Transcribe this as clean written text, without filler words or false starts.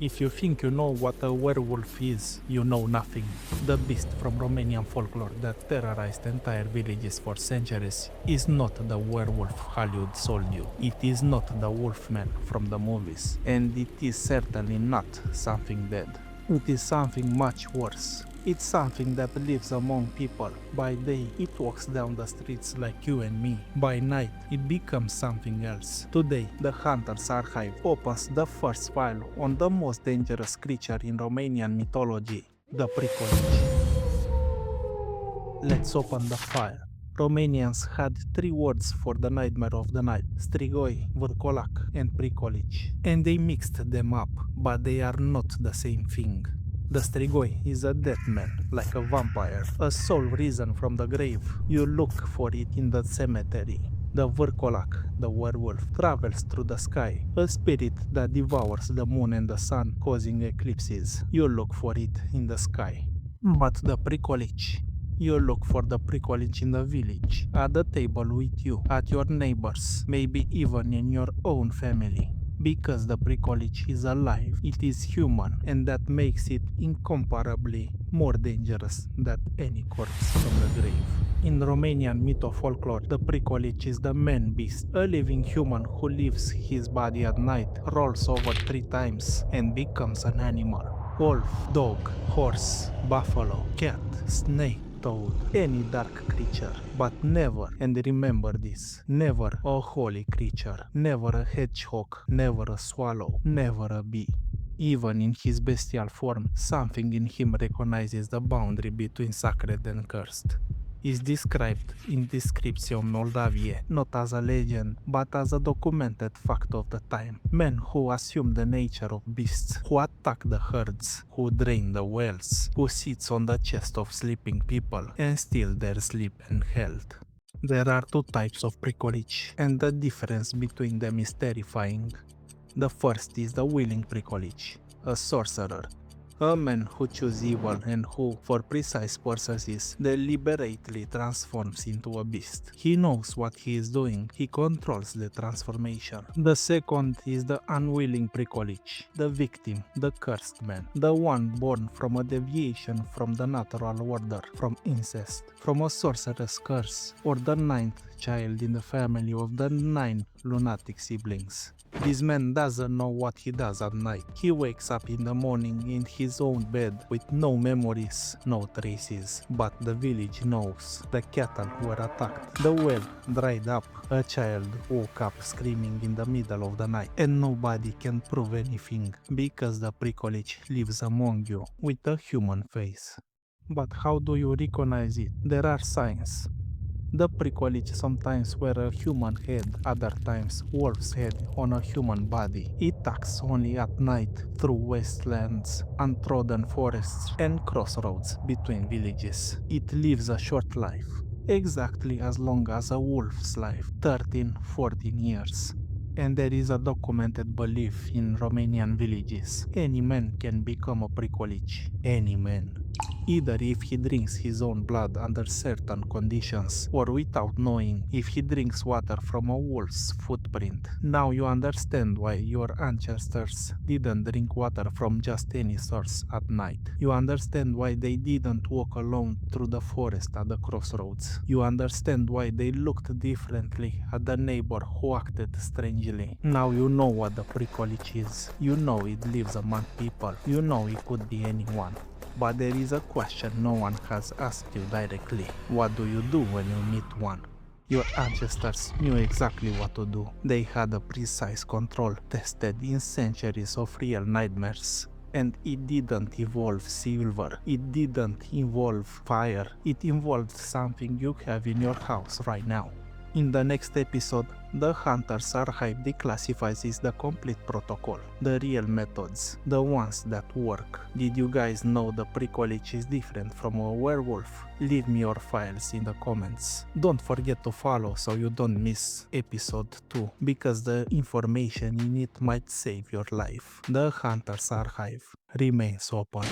If you think you know what a werewolf is, you know nothing. The beast from Romanian folklore that terrorized entire villages for centuries is not the werewolf Hollywood sold you. It is not the wolfman from the movies. And it is certainly not something dead. It is something much worse. It's something that lives among people. By day, it walks down the streets like you and me. By night, it becomes something else. Today, the Hunter's Archive opens the first file on the most dangerous creature in Romanian mythology, the Pricolici. Let's open the file. Romanians had three words for the nightmare of the night: Strigoi, Vârcolac, and Pricolici. And they mixed them up, but they are not the same thing. The Strigoi is a dead man, like a vampire, a soul risen from the grave. You look for it in the cemetery. The Vârcolac, the werewolf, travels through the sky, a spirit that devours the moon and the sun, causing eclipses. You look for it in the sky. But the Pricolici, you look for the Pricolici in the village, at the table with you, at your neighbors, maybe even in your own family. Because the Pricolici is alive, it is human, and that makes it incomparably more dangerous than any corpse from the grave. In Romanian mytho-folklore, the Pricolici is the man-beast, a living human who leaves his body at night, rolls over 3 times, and becomes an animal. Wolf, dog, horse, buffalo, cat, snake, toad, any dark creature, but never, and remember this, never a holy creature, never a hedgehog, never a swallow, never a bee. Even in his bestial form, something in him recognizes the boundary between sacred and cursed. Is described in Descriptio Moldaviae not as a legend, but as a documented fact of the time. Men who assume the nature of beasts, who attack the herds, who drain the wells, who sits on the chest of sleeping people and steal their sleep and health. There are two types of Pricolici, and the difference between them is terrifying. The first is the willing Pricolici, a sorcerer, a man who chooses evil and who, for precise purposes, deliberately transforms into a beast. He knows what he is doing, he controls the transformation. The second is the unwilling Pricolici, the victim, the cursed man, the one born from a deviation from the natural order, from incest, from a sorcerer's curse, or the ninth child in the family of the 9 lunatic siblings. This man doesn't know what he does at night. He wakes up in the morning in his own bed with no memories, no traces. But the village knows. The cattle were attacked. The well dried up. A child woke up screaming in the middle of the night. And nobody can prove anything because the Pricolici lives among you with a human face. But how do you recognize it? There are signs. The Pricolici sometimes wear a human head, other times wolf's head on a human body. It acts only at night through wastelands, untrodden forests, and crossroads between villages. It lives a short life, exactly as long as a wolf's life, 13-14 years. And there is a documented belief in Romanian villages. Any man can become a Pricolici. Any man. Either if he drinks his own blood under certain conditions, or without knowing, if he drinks water from a wolf's footprint. Now you understand why your ancestors didn't drink water from just any source at night. You understand why they didn't walk alone through the forest at the crossroads. You understand why they looked differently at the neighbor who acted strangely. Now you know what the Pricolici is. You know it lives among people. You know it could be anyone. But there is a question no one has asked you directly. What do you do when you meet one? Your ancestors knew exactly what to do. They had a precise control tested in centuries of real nightmares. And it didn't involve silver. It didn't involve fire. It involved something you have in your house right now. In the next episode, the Hunter's Archive declassifies the complete protocol, the real methods, the ones that work. Did you guys know the Pricolici is different from a werewolf? Leave me your files in the comments. Don't forget to follow so you don't miss episode 2, because the information in it might save your life. The Hunter's Archive remains open.